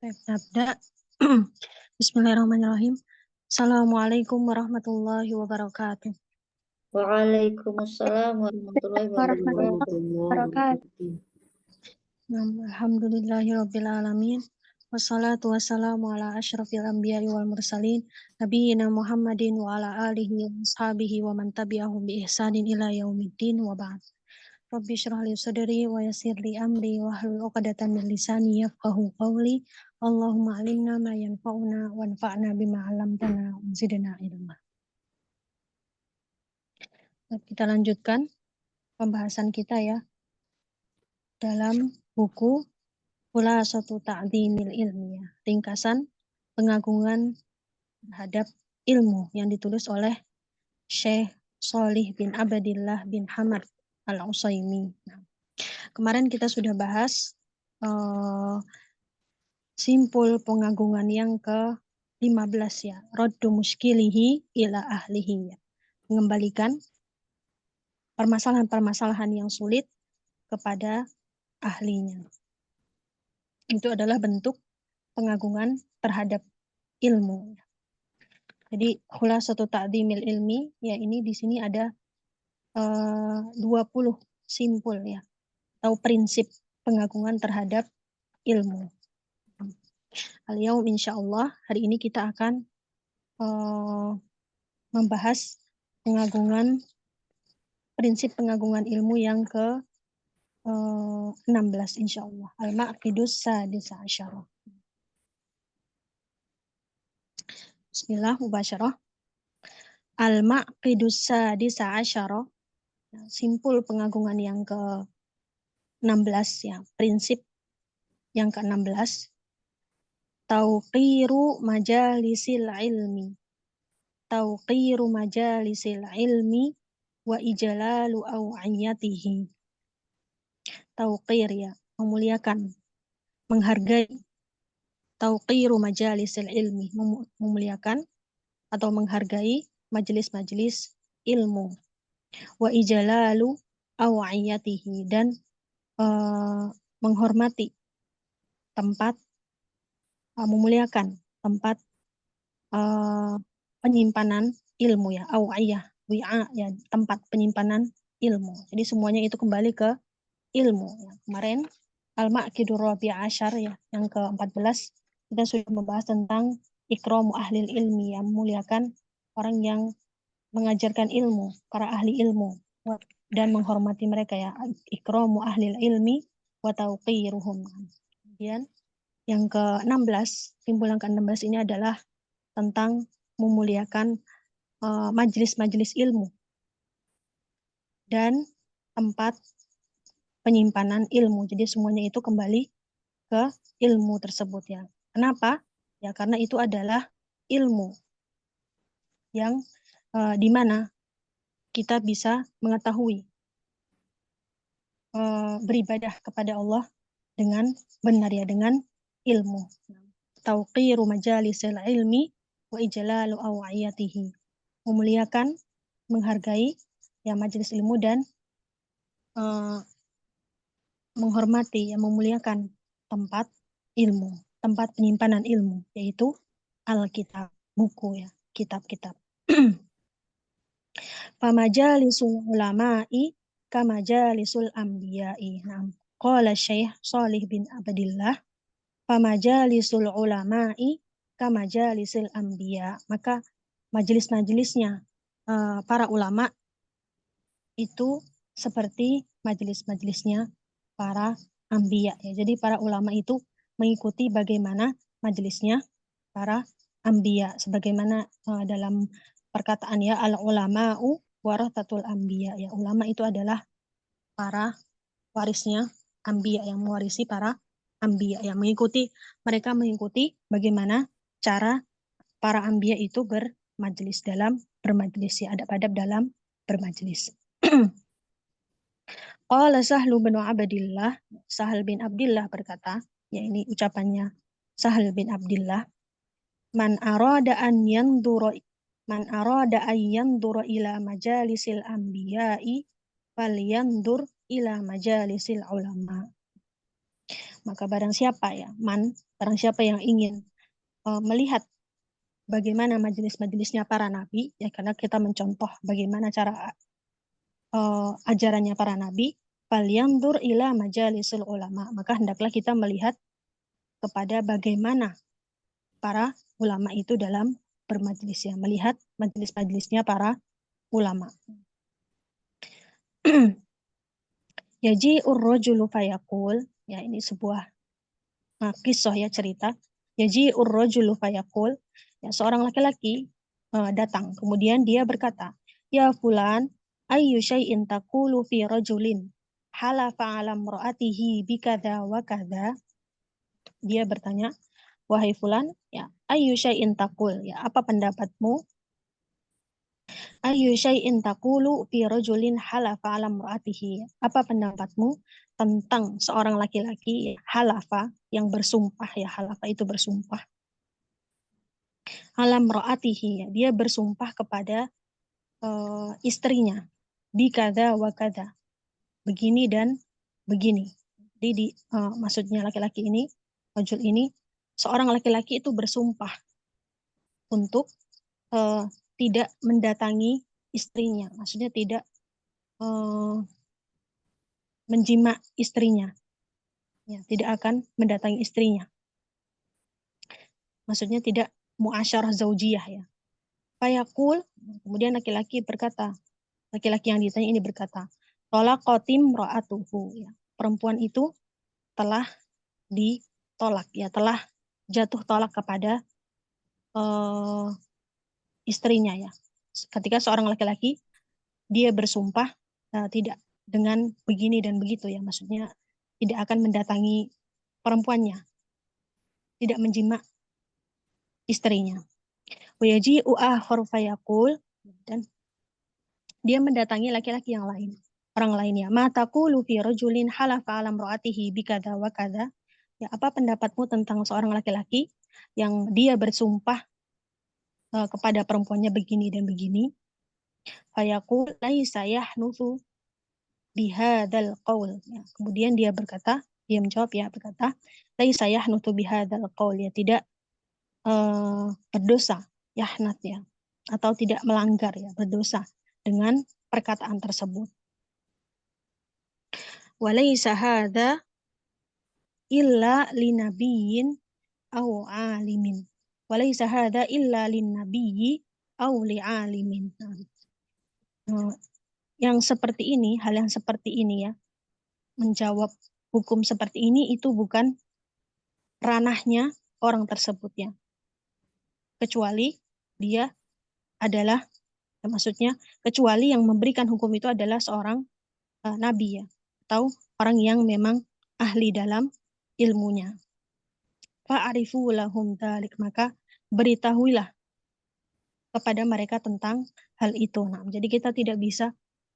Baik, nabda. Bismillahirrahmanirrahim. Assalamualaikum warahmatullahi wabarakatuh. Waalaikumsalam warahmatullahi wabarakatuh. Alhamdulillahirabbil alamin. Wassalatu wassalamu ala asyrafil anbiya'i wal mursalin nabiyina Muhammadin wa ala alihi wa ashabihi wa man tabi'ahum bi ihsanin ila yaumiddin wa ba'd. Rabbi shrah li sadri wa yassir li amri wahlul 'uqdatam min lisani yafqahu qawli. Allahumma alimna ma yanfa'una wanfa'na bima 'allamtana wa zidna ilma. Kita lanjutkan pembahasan kita ya dalam buku Khulasatu Ta'dhimil Ilmiyah, ringkasan pengagungan terhadap ilmu yang ditulis oleh Syekh Shalih bin Abdillah bin Hamad Al-Utsaimin. Kemarin kita sudah bahas simpul pengagungan yang ke-15 ya, raddu muskilihi ila ahlihi ya. Mengembalikan permasalahan-permasalahan yang sulit kepada ahlinya. Itu adalah bentuk pengagungan terhadap ilmu. Jadi khulasatu ta'dhimil ilmi ya, ini di sini ada 20 simpul ya atau prinsip pengagungan terhadap ilmu. Al-yaum insyaallah hari ini kita akan membahas prinsip pengagungan ilmu yang ke-16 insyaallah. Al-maqidus sadis asyara. Bismillah mubasyarah. Al-maqidus sadis asyara, simpul pengagungan yang ke-16 ya, prinsip yang ke-16. Tauqiru majalisil ilmi. Tauqiru majalisil ilmi wa ijlalu aw'iyatihi. Tauqir ya, memuliakan, menghargai. Tauqiru majalisil ilmi, memuliakan atau menghargai majelis-majelis ilmu. Wa ijlalu aw'iyatihi, dan menghormati tempat, memuliakan tempat penyimpanan ilmu ya, aw'iyah, wi'a ya, tempat penyimpanan ilmu. Jadi semuanya itu kembali ke ilmu ya. Kemarin al-maqidur rabi' asyar ya, yang ke-14 kita sudah membahas tentang ikramu ahlil ilmi, yang memuliakan orang yang mengajarkan ilmu, para ahli ilmu, dan menghormati mereka ya, ikramu ahlil ilmi wa tauqiruhum. Kemudian yang ke-16, simpul yang ke-16 ini adalah tentang memuliakan majelis-majelis ilmu dan tempat penyimpanan ilmu. Jadi semuanya itu kembali ke ilmu tersebut ya. Kenapa? Ya karena itu adalah ilmu yang di mana kita bisa mengetahui beribadah kepada Allah dengan benar ya, dengan ilmu. Tauqiru majalisil ilmi wa ijlalu aw'iyatihi. Memuliakan, menghargai ya majelis ilmu dan menghormati, yang memuliakan tempat ilmu, tempat penyimpanan ilmu, yaitu Alkitab, buku ya, kitab-kitab. Famajalisul ulama'i kamajalisul anbiya'i. Nah, qala Syekh Shalih bin Abdillah, famajalisul ulama'i kamajalisul anbiya. Maka majelis-majelisnya para ulama itu seperti majelis-majelisnya para anbiya ya. Jadi para ulama itu mengikuti bagaimana majelisnya para anbiya, sebagaimana dalam perkataan ya, al ulama'u warathatul anbiya ya. Ulama itu adalah para warisnya anbiya, yang mewarisi para anbiya, yang mereka mengikuti bagaimana cara para anbiya itu bermajelis, dalam bermajelis ya, adab-adab dalam bermajelis. Qala Sahlu bin Abdillah, Sahal bin Abdillah berkata, ya ini ucapannya Sahal bin Abdillah, man arada an yandura ila majalisil anbiya'i falyandur ila majalisil ulama. Maka barang siapa barang siapa yang ingin melihat bagaimana majelis-majelisnya para nabi, ya karena kita mencontoh bagaimana cara ajarannya para nabi, falyanzur ila majalisul ulama, maka hendaklah kita melihat kepada bagaimana para ulama itu dalam bermajelis, ya, melihat majelis-majelisnya para ulama. Yaji'ur rajulu fayaqul, ya ini sebuah kisah, ya, cerita. Yaji'ur rajulu fayaqul, ya, seorang laki-laki datang, kemudian dia berkata, ya fulan, ayyu syai'in taqulu fi rajulin halafa 'ala imra'atihi bikadza wa kadza. Dia bertanya, wahai fulan, ya, ayyu syai'in taqul, ya, apa pendapatmu? Ayyu syai'in taqulu fi rajulin halafa 'ala imra'atihi. Apa pendapatmu tentang seorang laki-laki halafa yang bersumpah, ya, halafa itu bersumpah. 'Ala imra'atihi, ya, dia bersumpah kepada istrinya. Bi kadza wa kadza. Begini dan begini. Jadi maksudnya laki-laki ini, rajul ini, seorang laki-laki itu bersumpah untuk tidak mendatangi istrinya, maksudnya tidak menjima istrinya, ya, tidak akan mendatangi istrinya, maksudnya tidak muasyarah zaujiyah, ya. Fayaqul, kemudian laki-laki yang ditanya ini berkata, talaqatim ra'atuhu, ya, perempuan itu telah ditolak, ya, telah jatuh tolak kepada istrinya, ya. Ketika seorang laki-laki dia bersumpah tidak dengan begini dan begitu, ya, maksudnya tidak akan mendatangi perempuannya, tidak menjima istrinya. Wayaji'u akhar fayaqul, dan dia mendatangi laki-laki yang lain, orang lainnya. Ma taqulu fi rajulin halafa 'ala imra'atihi bikadza wa kadza. Ya, apa pendapatmu tentang seorang laki-laki yang dia bersumpah kepada perempuannya begini dan begini? Fayaqul laisa yahnuthu bihadzal qaul. Ya, kemudian dia menjawab, ya, berkata, laisa yahnuthu bihadzal qaul, ya, tidak berdosa, yahnat, ya, atau tidak melanggar, ya, berdosa dengan perkataan tersebut. Walaysa hadza illa linabiyyin aw alimin. Walaysa hadza illa linnabiyyi aw li'alimin. Yang seperti ini, hal yang seperti ini, ya, menjawab hukum seperti ini itu bukan ranahnya orang tersebut, ya, kecuali dia adalah, maksudnya kecuali yang memberikan hukum itu adalah seorang nabi, ya, atau orang yang memang ahli dalam ilmunya. Fa'arifu lahum dzalik, maka beritahuilah kepada mereka tentang hal itu. Nah, jadi kita tidak bisa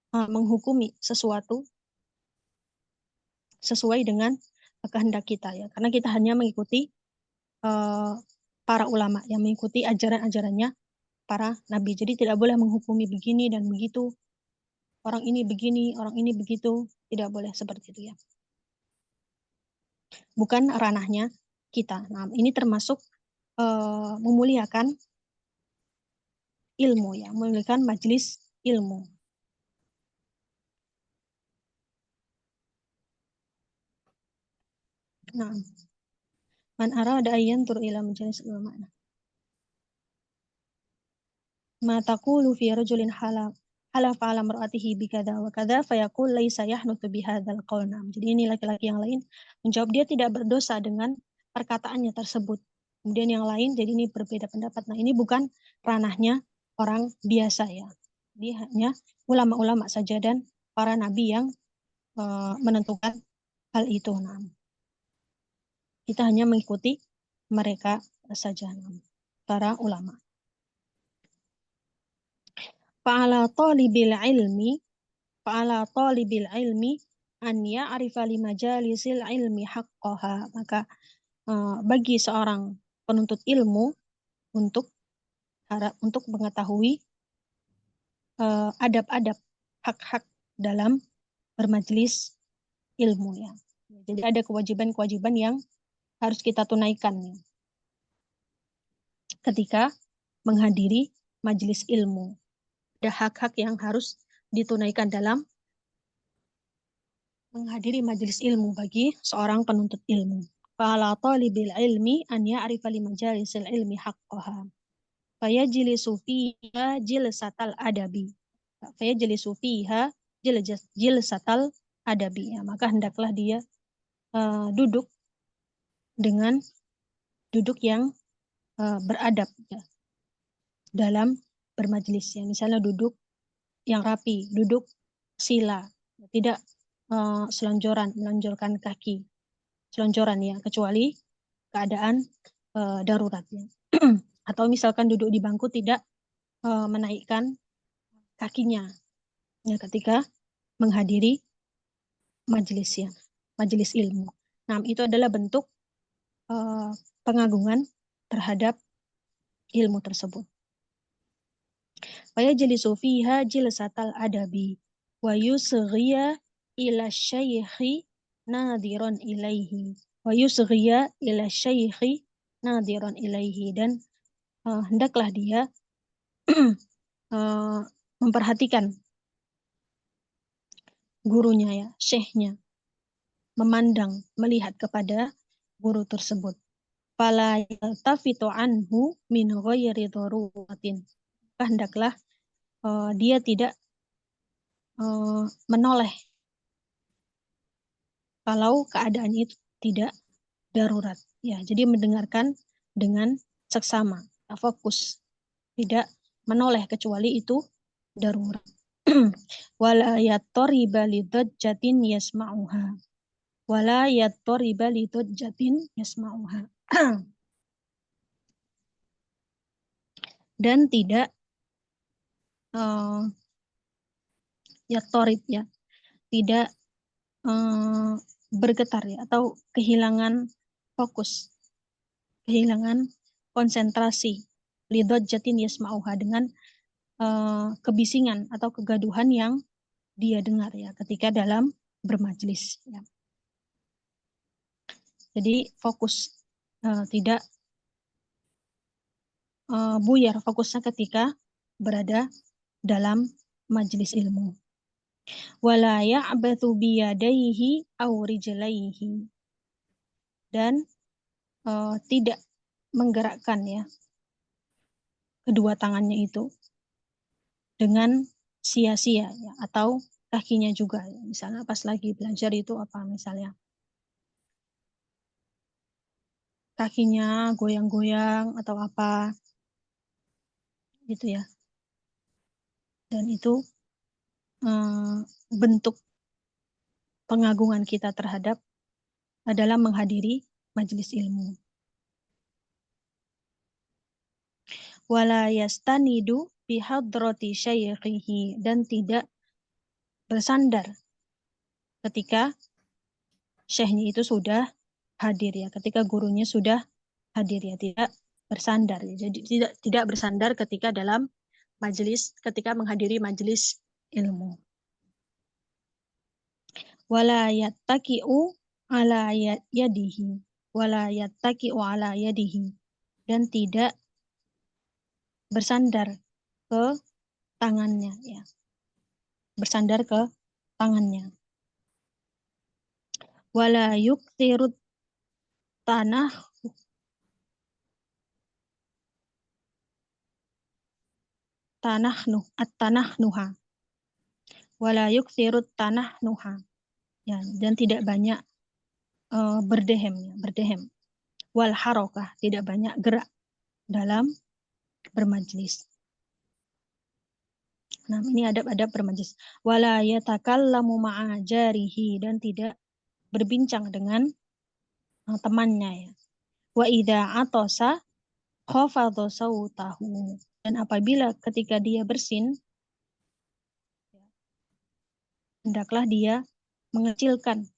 menghukumi sesuatu sesuai dengan kehendak kita, ya, karena kita hanya mengikuti para ulama, yang mengikuti ajaran-ajarannya para nabi. Jadi tidak boleh menghukumi begini dan begitu, orang ini begini, orang ini begitu, tidak boleh seperti itu, ya. Bukan ranahnya kita. Nah, ini termasuk memuliakan ilmu, ya, memuliakan majelis ilmu. Nah, man arada ayyan tur ila majelis ulama. Ma taqulu fi rajulin halafa 'ala mar'atihi bikadza wa kadza fayaqul laisa yahnuthu bihadzal qaul. Jadi ini laki-laki yang lain menjawab dia tidak berdosa dengan perkataannya tersebut. Kemudian yang lain, jadi ini berbeda pendapat. Nah, ini bukan ranahnya orang biasa, ya. Dia hanya ulama-ulama saja dan para nabi yang menentukan hal itu. Nah, kita hanya mengikuti mereka saja, para ulama. Fa'ala talibil ilmi an ya'rifa li majalisil ilmi haqqaha. Maka bagi seorang penuntut ilmu untuk mengetahui adab-adab hak-hak dalam bermajelis ilmu, ya. Jadi ada kewajiban-kewajiban yang harus kita tunaikan ketika menghadiri majelis ilmu. Ada hak-hak yang harus ditunaikan dalam menghadiri majelis ilmu bagi seorang penuntut ilmu. Fala talibil ilmi an ya'rifa li majalisil ilmi haqqaha. Fayajlisu fiha jilsatal adabi. Fayajlisu fiha jilsatal adabi. Ya, maka hendaklah dia duduk dengan duduk yang beradab ya, dalam bermajelis. Ya. Misalnya duduk yang rapi, duduk sila, tidak selonjoran, melonjorkan kaki, selonjoran ya, kecuali keadaan darurat ya. Atau misalkan duduk di bangku tidak menaikkan kakinya ya ketika menghadiri majelis ya, majelis ilmu. Nah, itu adalah bentuk pengagungan terhadap ilmu tersebut. Fayajlisu fiha jilsatal adabi wa yusghiya ila syaikhi nadiran ilaihi wa yusghiya ila syaikhi nadiran ilaihi, dan hendaklah dia memperhatikan gurunya ya, syekhnya, memandang, melihat kepada guru tersebut. Fala yaltafitu anhu min ghairi daruratin. Hendaklah dia tidak menoleh kalau keadaan itu tidak darurat. Ya, jadi mendengarkan dengan seksama, fokus, tidak menoleh kecuali itu darurat. Wala yattariba lidajjatin yasma'uha. Wala yattariba lidajjatin yasma'uha. Dan tidak yattorib ya, tidak bergetar ya, atau kehilangan fokus, kehilangan konsentrasi, lidajjatin yasma'uha, dengan kebisingan atau kegaduhan yang dia dengar ya ketika dalam bermajlis ya. Jadi fokus, tidak buyar fokusnya ketika berada dalam majelis ilmu. Wala ya'bathu biyadaihi aw rijlaihi, dan tidak menggerakkan ya kedua tangannya itu dengan sia-sia ya, atau kakinya juga. Misalnya pas lagi belajar itu apa, misalnya kakinya goyang-goyang atau apa gitu ya. Dan itu bentuk pengagungan kita terhadap dalam menghadiri majelis ilmu. Wala yastanidu bihadrati syaikhihi, dan tidak bersandar ketika syekhnya itu sudah hadir ya, ketika gurunya sudah hadir ya, tidak bersandar ya. Jadi tidak bersandar ketika dalam majelis, ketika menghadiri majelis ilmu. Wala yattaki'u ala yadihi, wala yattaki'u ala yadihi, dan tidak bersandar ke tangannya ya, bersandar ke tangannya. Wala yukthirut tanah at-tanahnuha, wala yukthirut tanahnuha ya, dan tidak banyak berdehem ya, berdehem. Wal harokah, tidak banyak gerak dalam bermajlis. Nah, ini adab-adab bermajlis. Wala yatakallamu ma'a jarihi, dan tidak berbincang dengan temannya ya. Wa idza atasa khafadha sautahu, dan apabila ketika dia bersin, hendaklah dia mengecilkan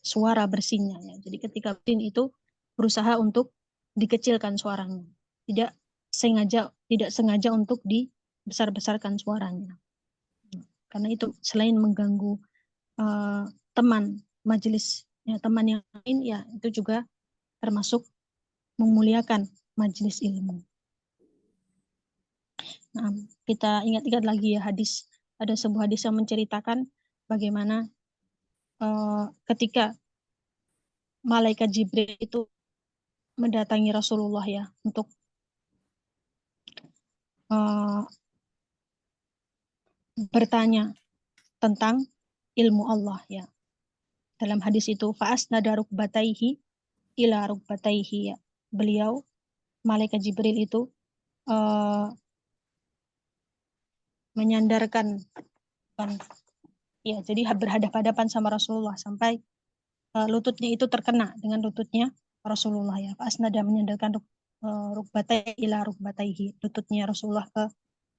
suara bersinnya ya. Jadi ketika bersin itu berusaha untuk dikecilkan suaranya, tidak sengaja untuk dibesar-besarkan suaranya, karena itu selain mengganggu teman majelis ya, teman yang lain, ya itu juga termasuk memuliakan majelis ilmu. Nah, kita ingat-ingat lagi ya hadis, ada sebuah hadis yang menceritakan bagaimana ketika malaikat Jibril itu mendatangi Rasulullah ya untuk bertanya tentang ilmu Allah ya. Dalam hadis itu fa'asnada rukbataihi ila rukbataihi ya. Beliau malaikat Jibril itu menyandarkan ya, jadi berhadapan-hadapan sama Rasulullah sampai lututnya itu terkena dengan lututnya Rasulullah ya. Fa'asnada menyandarkan rukbatai ila rukbataihi, lututnya Rasulullah ke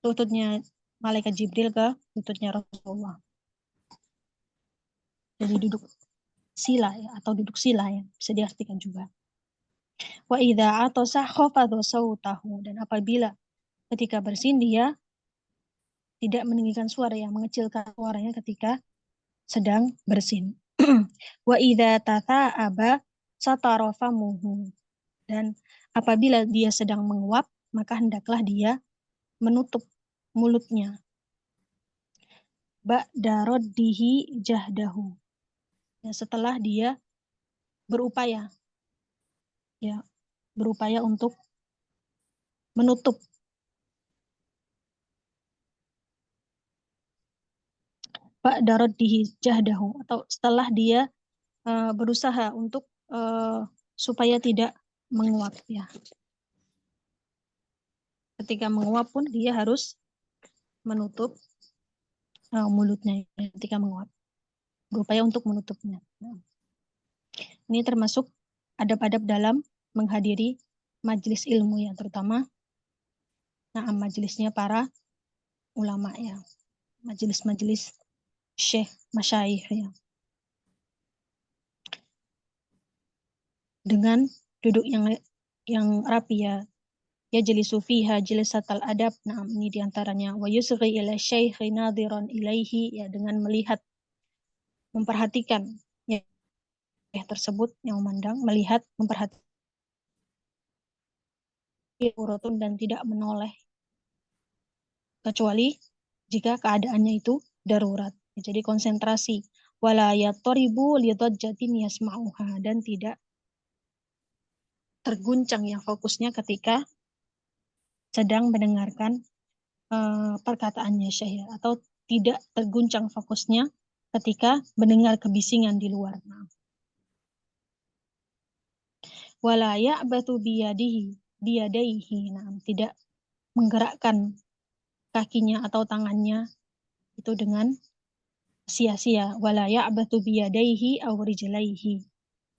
lututnya malaikat Jibril ke lututnya Rasulullah. Jadi duduk sila ya, atau duduk sila ya, bisa diartikan juga. Wa idza atasa khafadha sautahu, dan apabila ketika bersin dia tidak meninggikan suara, yang mengecilkan suaranya ketika sedang bersin. Wa idza tata'aba satara famuhu, dan apabila dia sedang menguap maka hendaklah dia menutup mulutnya. Ba'da raddihi jahdahu, ya, setelah dia berupaya untuk menutup ba'da raddihi jahdahu, atau setelah dia berusaha untuk supaya tidak menguap ya. Ketika menguap pun dia harus menutup mulutnya ketika menguap, berupaya untuk menutupnya. Nah, ini termasuk adab-adab dalam menghadiri majelis ilmu ya, terutama majelisnya para ulama ya, majelis-majelis syekh masyayikh ya. Dengan duduk yang rapi ya. Yajlisu fiha jilsatal adab. Nah, ini diantaranya wa yusghi ila syaikhi nadhiran ilaihi, ya, dengan melihat, memperhatikan ya tersebut, yang memandang, melihat, memperhatikan urutun dan tidak menoleh kecuali jika keadaannya itu darurat. Jadi konsentrasi, wala yatoribu lidajjatin yasma'uha, dan tidak terguncang ya fokusnya ketika sedang mendengarkan perkataannya syekh, atau tidak terguncang fokusnya ketika mendengar kebisingan di luar. Wala ya'batu biyadaihi, tidak menggerakkan kakinya atau tangannya itu dengan sia-sia. Wala ya'batu biyadaihi aw rijlaihi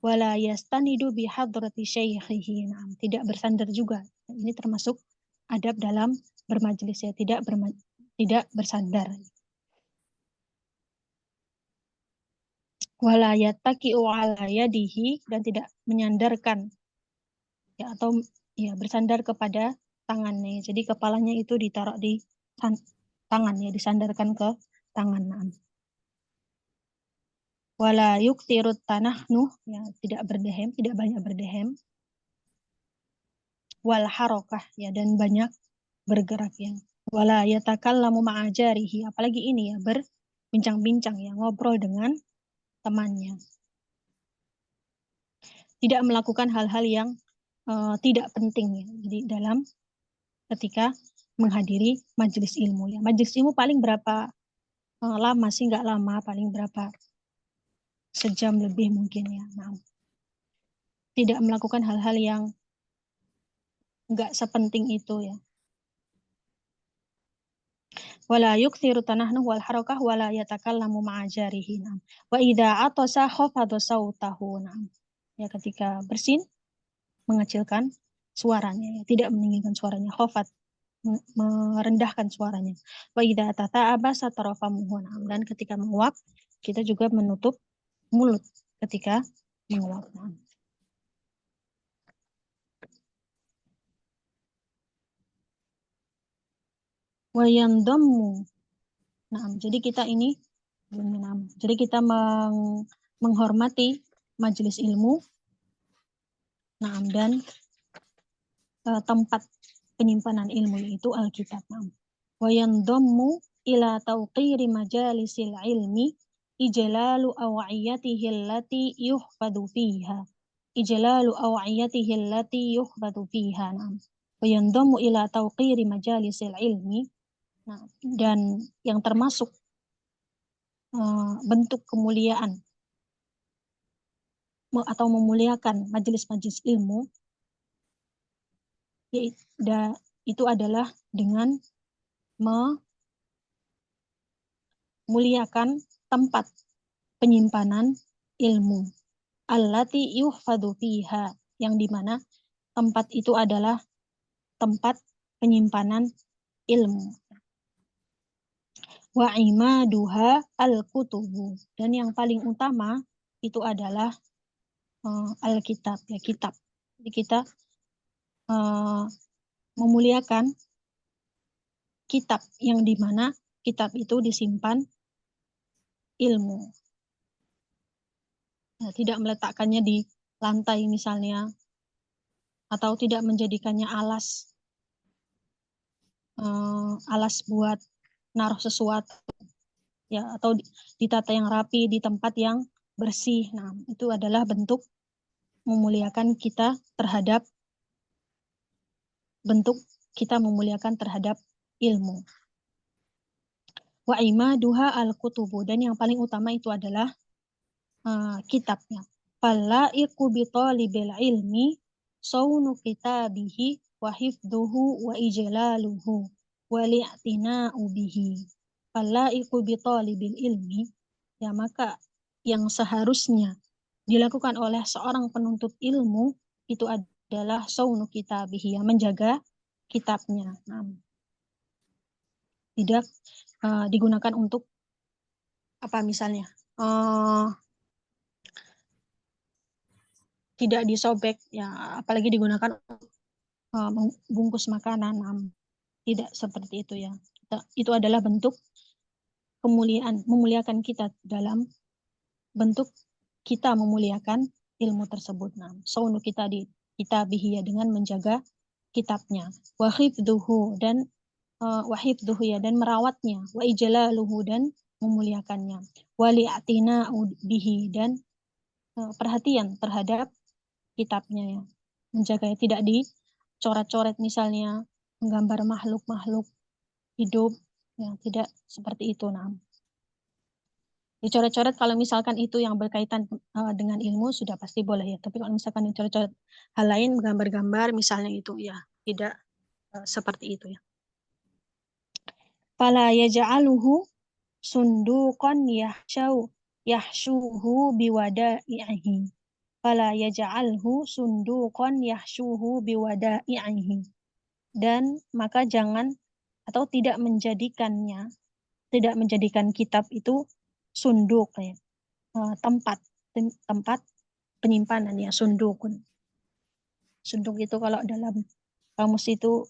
wala yastanidu bihadrati syaikhihi, tidak bersandar juga. Ini termasuk adab dalam bermajelis ya, tidak bersandar. Wala yattaki'u ala yadihi, dan tidak menyandarkan ya, atau ya bersandar kepada tangannya. Jadi kepalanya itu ditaruh di tangan ya, disandarkan ke tangan. Wala yuktirut tanahnuh, ya, tidak berdehem, tidak banyak berdehem. Wal harokah, ya, dan banyak bergerak ya. Wala yatakallamu ma'ajarihi, apalagi ini ya, berbincang-bincang ya, ngobrol dengan temannya. Tidak melakukan hal-hal yang tidak penting ya. Jadi dalam ketika menghadiri majelis ilmu ya. Majelis ilmu paling berapa lama sih? Nggak lama, paling berapa sejam lebih mungkin ya. Nah, tidak melakukan hal-hal yang nggak sepenting itu ya. Wala yukthiru tanahnu wal harakah wala yatakallamu ma'ajarihi. Wa idza atasa khafadha sautahu. Ya, ketika bersin mengecilkan suaranya ya, tidak meninggikan suaranya. Khafat, merendahkan suaranya. Wa idza tata'aba satara famuhu, dan ketika menguap kita juga menutup mulut ketika menguap. Wa yandammu. Jadi kita ini jadi kita menghormati majelis ilmu, dan tempat penyimpanan ilmu itu Alkitab. Wa yandammu ila tawqiri majalisil ilmi ijlalu aw'iyatihi allati yuhfadu fiha. Ijlalu aw'iyatihi allati yuhfadu fiha. Wa yandammu ila tawqiri majalisil ilmi. Dan yang termasuk bentuk kemuliaan atau memuliakan majelis-majelis ilmu itu adalah dengan memuliakan tempat penyimpanan ilmu allati yuhfadu fiha, yang dimana tempat itu adalah tempat penyimpanan ilmu. Wa imaduha al-kutubu, dan yang paling utama itu adalah Alkitab, ya, kitab. Jadi kita memuliakan kitab, yang dimana kitab itu disimpan ilmu. Nah, tidak meletakkannya di lantai misalnya, atau tidak menjadikannya alas buat naruh sesuatu, ya, atau ditata yang rapi di tempat yang bersih. Nah, itu adalah bentuk memuliakan kita terhadap ilmu. Wa imaduha al-kutubu, dan yang paling utama itu adalah kitabnya. Falaiqu bi talibil ilmi saunu kitabihi wa hifduhu wa ijlaluhu wa li'tina'u bihi. Falaiqu bi talibil ilmi, ya, maka yang seharusnya dilakukan oleh seorang penuntut ilmu itu adalah saunu kitabihi, yang menjaga kitabnya. Tidak digunakan untuk apa misalnya, tidak disobek, ya, apalagi digunakan bungkus makanan. Tidak seperti itu, ya. Itu adalah bentuk memuliakan kita dalam bentuk kita memuliakan ilmu tersebut. Saunu kita di kitabihi, ya, dengan menjaga kitabnya. Wa hifdhuhu, dan ya, dan merawatnya. Wa ijlaluhu, dan memuliakannya. Wa li'tina'u bihi, dan perhatian terhadap kitabnya, ya, menjaga tidak dicoret-coret misalnya, menggambar makhluk-makhluk hidup, ya, tidak seperti itu. Dicoret-coret kalau misalkan itu yang berkaitan dengan ilmu sudah pasti boleh, ya, tapi kalau misalkan dicoret-coret hal lain, gambar-gambar misalnya, itu, ya, tidak seperti itu, ya. Fala yaj'aluhu sunduqan yahshuhu biwada'ihi. Fala yaj'alhu sunduqan yahshuhu biwada'ihi. Dan maka jangan atau tidak menjadikan kitab itu sunduk, ya, tempat penyimpanan, ya, sundukun. Sunduk itu kalau dalam kamus itu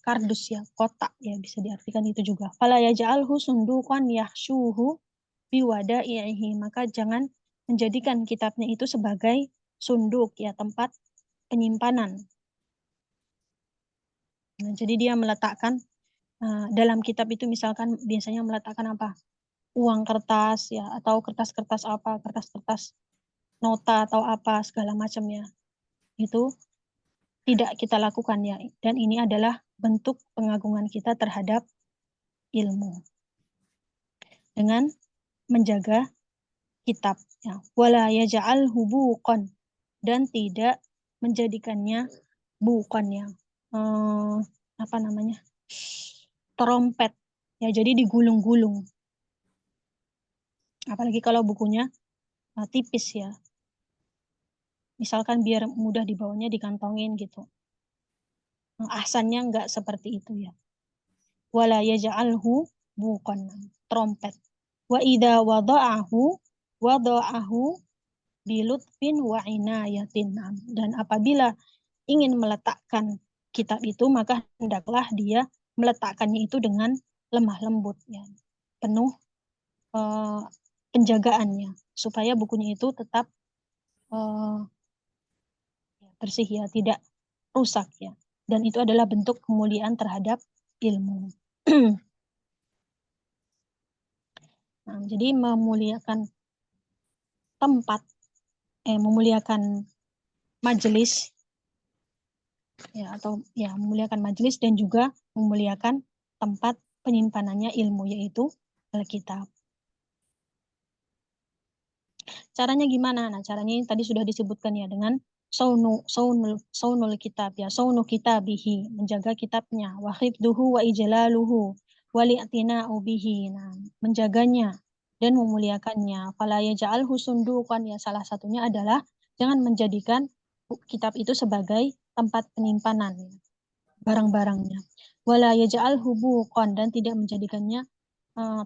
kardus, ya, kotak, ya, bisa diartikan itu juga. Fala yaj'alhu sunduqan yahshuhu biwada'ihi, maka jangan menjadikan kitabnya itu sebagai sunduk, ya, tempat penyimpanan. Nah, jadi dia meletakkan dalam kitab itu misalkan biasanya meletakkan apa? Uang kertas, ya, atau kertas-kertas apa, kertas-kertas nota atau apa segala macamnya. Itu tidak kita lakukan, ya, dan ini adalah bentuk pengagungan kita terhadap ilmu dengan menjaga kitab, ya. Wala yaj'alhu buqan, dan tidak menjadikannya bukan, ya, apa namanya, trompet, ya, jadi digulung-gulung, apalagi kalau bukunya tipis, ya, misalkan biar mudah dibawanya, dikantongin gitu. Ahsannya enggak seperti itu, ya. Wala yaj'alhu bukan, trompet. Wa idza wada'ahu bilutfin wa inayatin. Dan apabila ingin meletakkan kitab itu, maka hendaklah dia meletakkannya itu dengan lemah lembut, ya, penuh penjagaannya. supaya bukunya itu tetap bersih ya, tidak rusak ya. Dan itu adalah bentuk kemuliaan terhadap ilmu. Nah, jadi memuliakan tempat, memuliakan majelis ya, atau ya memuliakan majelis dan juga memuliakan tempat penyimpanannya ilmu, yaitu Alkitab. Caranya gimana? Nah, caranya tadi sudah disebutkan ya, dengan saunul kitab ya, saunu kitabihi, menjaga kitabnya, wa hifduhu wa ijlaluhu wa li'tina'u bihi. Nah, menjaganya dan memuliakannya. Fala yaj'alhu sundukan ya, salah satunya adalah jangan menjadikan kitab itu sebagai tempat penyimpanan ya, barang-barangnya. Wala yaj'alhu buqan, dan tidak menjadikannya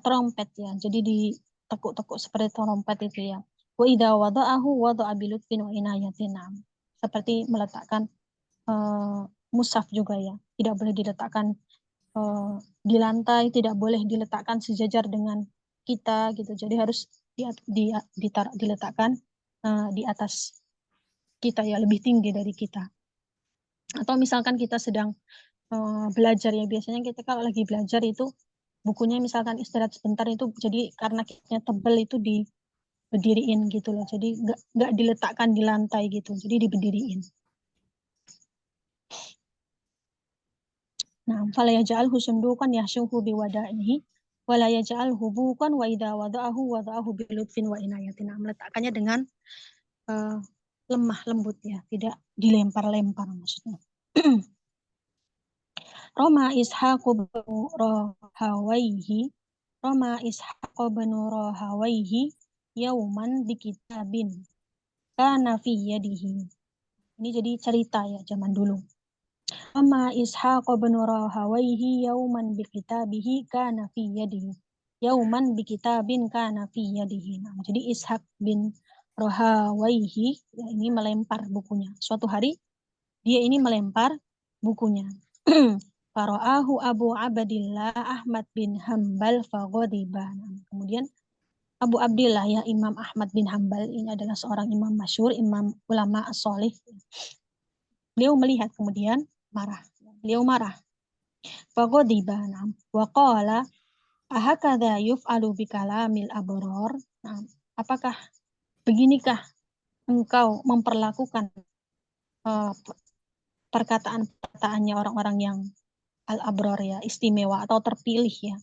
trompet ya. Jadi ditekuk-tekuk seperti trompet itu ya. Wa idza wada'ahu wada'a bilutfin wa inayatin. Seperti meletakkan mushaf juga ya. Tidak boleh diletakkan di lantai, tidak boleh diletakkan sejajar dengan kita gitu. Jadi harus diletakkan di atas kita ya, lebih tinggi dari kita. Atau misalkan kita sedang belajar ya, biasanya kita kalau lagi belajar itu bukunya misalkan istirahat sebentar, itu jadi karena kitnya tebel itu diberdiriin gitu loh, jadi nggak diletakkan di lantai gitu, jadi diberdiriin. Nah, fala yaj'alhu sundukan yahsyuhu biwada'ihi wala yaj'alhu bukan wa idza wada'ahu bilutfin wa inayatin. Nah, meletakkannya dengan lemah lembut ya, tidak dilempar-lempar maksudnya. Roma Ishaq bin Rahawaihi yauman bikitabin kana fi yadihi. Ini jadi cerita ya zaman dulu. Roma Ishaq bin Rahawaihi yauman bikitabihi kana fi yadihi. Yauman bikitabin kana fi yadihi. Nah, jadi Ishaq bin Rahawaihi ya, ini melempar bukunya. Suatu hari dia ini melempar bukunya. Fara'ahu Abu Abdillah Ahmad bin Hambal faghadiba. Kemudian Abu Abdillah ya, Imam Ahmad bin Hambal, ini adalah seorang imam masyhur, imam ulama as-solih. Beliau melihat kemudian marah. Beliau marah. Faghadiba wa qala ahakadha yuf'alu bikalamil abror. Nah, apakah beginikah engkau memperlakukan perkataan-perkataannya orang-orang yang al-abror ya, istimewa atau terpilih ya.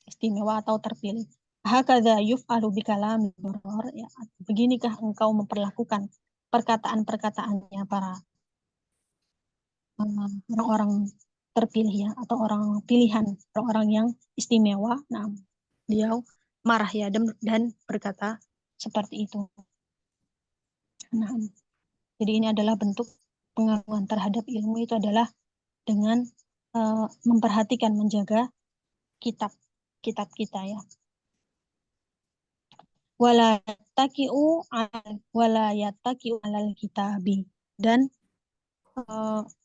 Istimewa atau terpilih. Hakadha yuf'alu bikalamil abror ya. Beginikah engkau memperlakukan perkataan-perkataannya para orang-orang terpilih ya, atau orang pilihan, orang-orang yang istimewa. Nah, beliau marah ya dan berkata seperti itu. Nah, jadi ini adalah bentuk pengakuan terhadap ilmu, itu adalah dengan memperhatikan, menjaga kitab kita ya. Wala yattaki'u alal kitabi, dan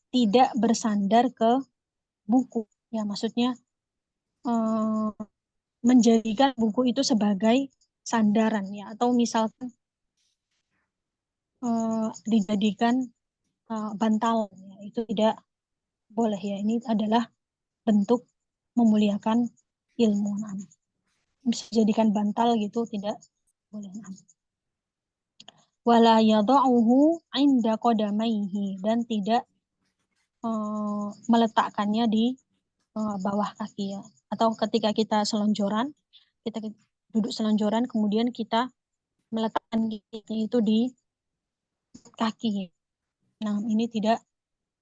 tidak bersandar ke buku ya, maksudnya menjadikan buku itu sebagai sandaran ya, atau misalkan dijadikan bantalan ya, itu tidak boleh ya. Ini adalah bentuk memuliakan ilmu. Nah, bisa dijadikan bantal gitu, tidak boleh. Wala yada'uhu 'inda qadamaihi, dan tidak meletakkannya di bawah kaki ya. Atau ketika kita selonjoran, kita duduk selonjoran, kemudian kita meletakkan giginya itu di kaki. Nah, ini tidak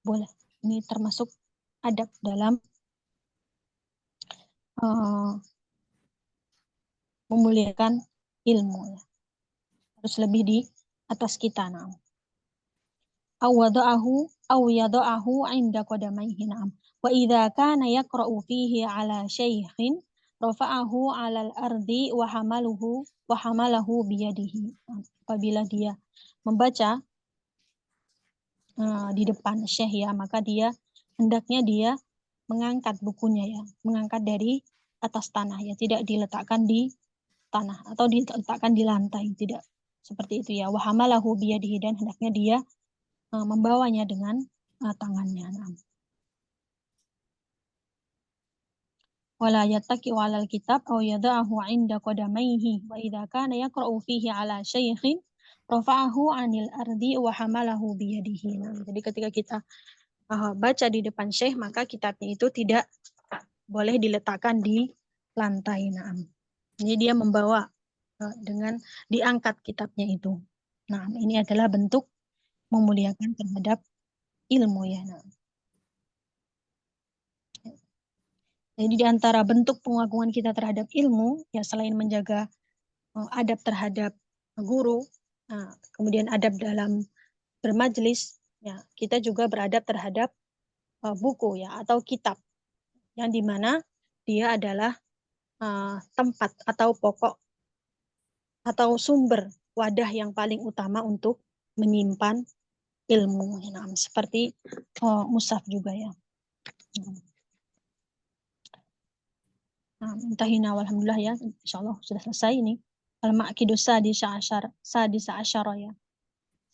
boleh. Ini termasuk adab dalam memuliakan ilmu ya. Harus lebih di atas kita. Nah, aw yada'ahu 'inda qadamaihi. Nah, wa idza kana yaqra'u fihi 'ala syaikhin rafa'ahu 'alal ardi wa hamalahu biyadihi. Apabila dia membaca di depan syekh ya, maka hendaknya dia mengangkat bukunya ya, mengangkat dari atas tanah ya, tidak diletakkan di tanah atau diletakkan di lantai, tidak seperti itu ya. Wa hamalahu biyadihi, dan hendaknya dia membawanya dengan tangannya. Nah. Wala yattaki'u 'alal kitab aw yada'ahu 'inda qadamaihi wa idza kana yaqra'u fihi 'ala syaikhin rafa'ahu 'anil ardi wa hamalahu biyadihi. Nah, jadi ketika kita baca di depan syekh, maka kitabnya itu tidak boleh diletakkan di lantai. Nah, ini dia membawa dengan diangkat kitabnya itu. Nah, ini adalah bentuk memuliakan terhadap ilmu ya. Nah. Jadi di antara bentuk pengagungan kita terhadap ilmu, ya selain menjaga adab terhadap guru, kemudian adab dalam bermajlis, ya kita juga beradab terhadap buku ya atau kitab, yang dimana dia adalah tempat atau pokok atau sumber wadah yang paling utama untuk menyimpan ilmu. Nah, seperti mushaf juga ya. Nah, intahina walhamdulillah ya, insyaallah sudah selesai ini. Al-Ma'kidus Sadisa Asyara ya.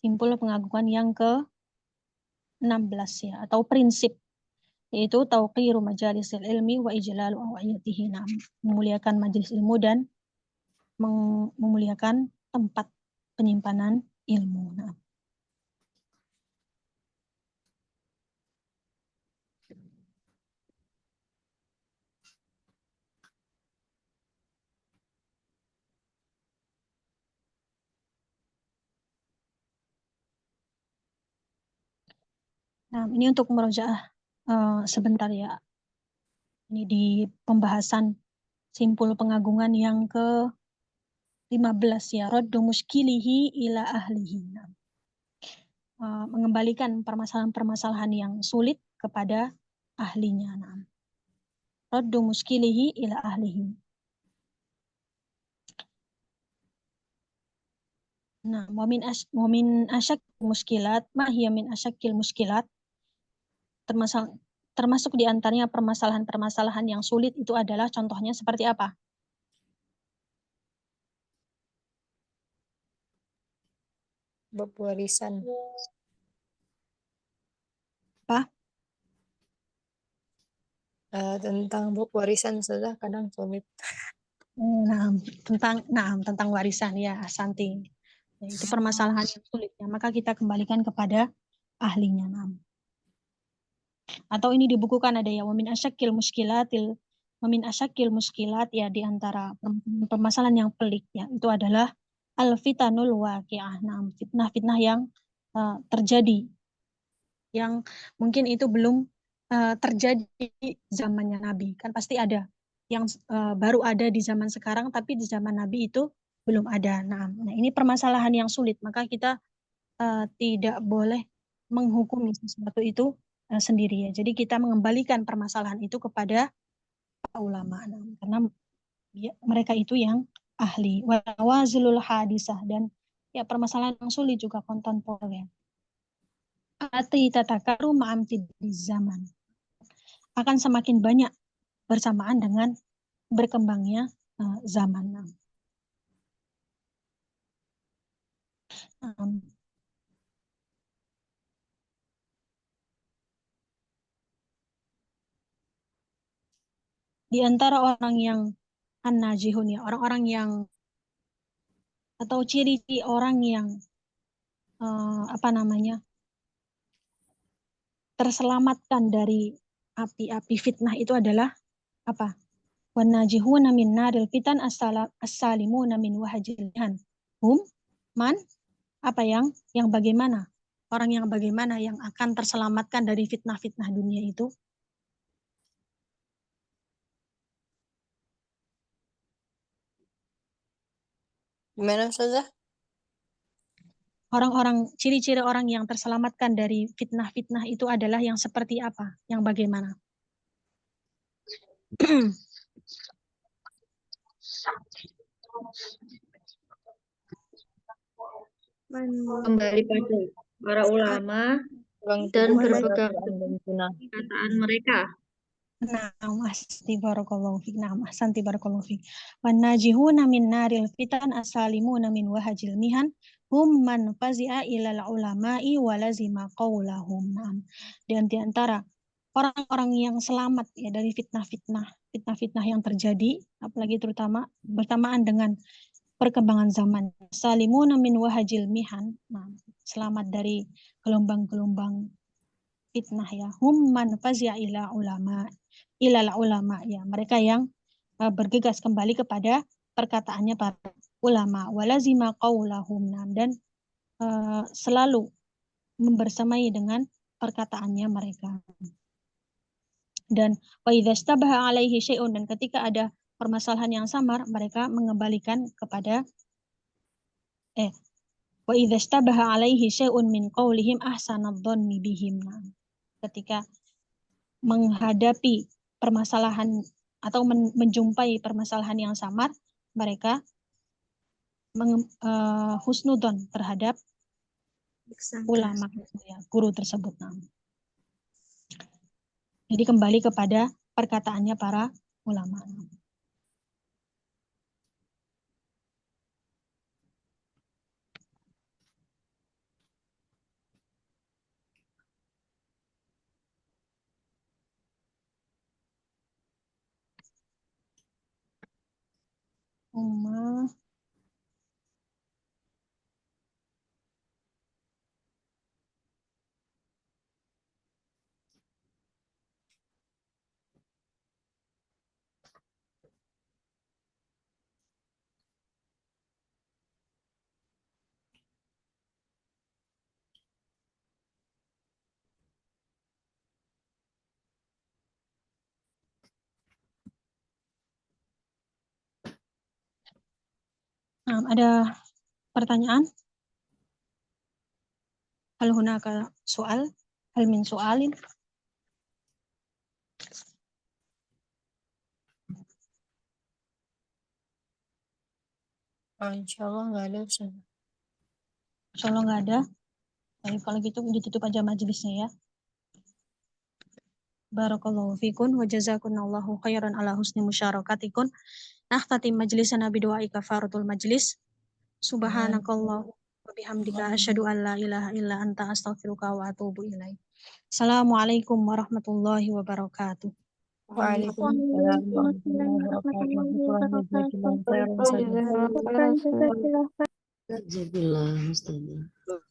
Simpul pengagungan yang ke-16 ya, atau prinsip, yaitu tauqiru majalisil ilmi wa ijlalu aw'iyatihi. Nah, memuliakan majelis ilmu dan memuliakan tempat penyimpanan ilmu. Nah, ini untuk merojaah sebentar ya. Ini di pembahasan simpul pengagungan yang ke-15 ya, raddu muskilihi ila ahlihi. Nah, mengembalikan permasalahan-permasalahan yang sulit kepada ahlinya. Nah, raddu muskilihi ila ahlihi. Nah, wamin asyak muskilat, ma hiya min asyakil muskilat, termasuk di antaranya permasalahan-permasalahan yang sulit itu adalah contohnya seperti apa? Bab warisan. Apa? Tentang bab warisan sudah kadang sulit. Nah, tentang warisan ya, Santi. Ya, itu permasalahan yang sulit ya, maka kita kembalikan kepada ahlinya. Nah. Atau ini dibukukan ada ya, wamin asyakil muskilat ya, di antara permasalahan yang pelik ya, itu adalah al-fitanul waqi'ah. Nah, fitnah-fitnah yang terjadi, yang mungkin itu belum terjadi zamannya Nabi. Kan pasti ada yang baru ada di zaman sekarang, tapi di zaman Nabi itu belum ada. Nah, ini permasalahan yang sulit, maka kita tidak boleh menghukumi sesuatu itu sendiri ya. Jadi kita mengembalikan permasalahan itu kepada ulama, karena mereka itu yang ahli. Wazilul hadisah, dan ya permasalahan yang sulit juga kontemporer. Ati tatakaru ma'amtid di zaman, akan semakin banyak bersamaan dengan berkembangnya zaman. Di antara orang yang an-najihun ya, orang-orang yang atau ciri orang yang terselamatkan dari api-api fitnah itu adalah apa? Wan-najihuna min naril fitan as-salimuna min wahajilhan. Man, apa yang bagaimana? Orang yang bagaimana yang akan terselamatkan dari fitnah-fitnah dunia itu? Gimana saja? Orang-orang, ciri-ciri orang yang terselamatkan dari fitnah-fitnah itu adalah yang seperti apa? Yang bagaimana? Kembali pada para ulama dan berpegang perkataan mereka. Na'am, ahsanti barakallahu fik. Na'am, ahsanti barakallahu fik. Wan najihuna min naril fitan asalimuna min wahajil mihan hum man fazi'a ilal ulama'i wa lazima qawlahum. Na'am. Dan di antara orang-orang yang selamat ya dari fitnah-fitnah yang terjadi, apalagi terutama bersamaan dengan perkembangan zaman. Salimuna min wahajil mihan. Nah, selamat dari gelombang-gelombang fitnah ya. Hum man fazi'a ilal ulama ya. Mereka yang bergegas kembali kepada perkataannya para ulama. Walazima qaulahum dan selalu membersamai dengan perkataannya mereka. Dan wa idza istabaha alaihi syai'un, dan ketika ada permasalahan yang samar, mereka mengembalikan kepada wa idza istabaha alaihi syai'un min qaulihim ahsanadh-dhanni bihim. Ketika menghadapi permasalahan atau menjumpai permasalahan yang samar, mereka husnudon terhadap ulama ya, guru tersebut. Jadi kembali kepada perkataannya para ulama. Ada pertanyaan? Hal hunaka soal? Hal min soalin? Insya Allah nggak ada, Ustaz. Insya Allah nggak ada. Baik, kalau gitu ditutup aja majelisnya ya. Barakallahu fikun wa jazakunallahu khairan ala husni musyarakatikum. Nakhtatim majlisana bidu'ai kafaratul majlis. Subhanakallah wa bihamdika asyhadu an la ilaha illa anta astaghfiruka wa atubu ilaik. Assalamualaikum warahmatullahi wabarakatuh. Waalaikumsalam warahmatullahi wabarakatuh. Jazakallah.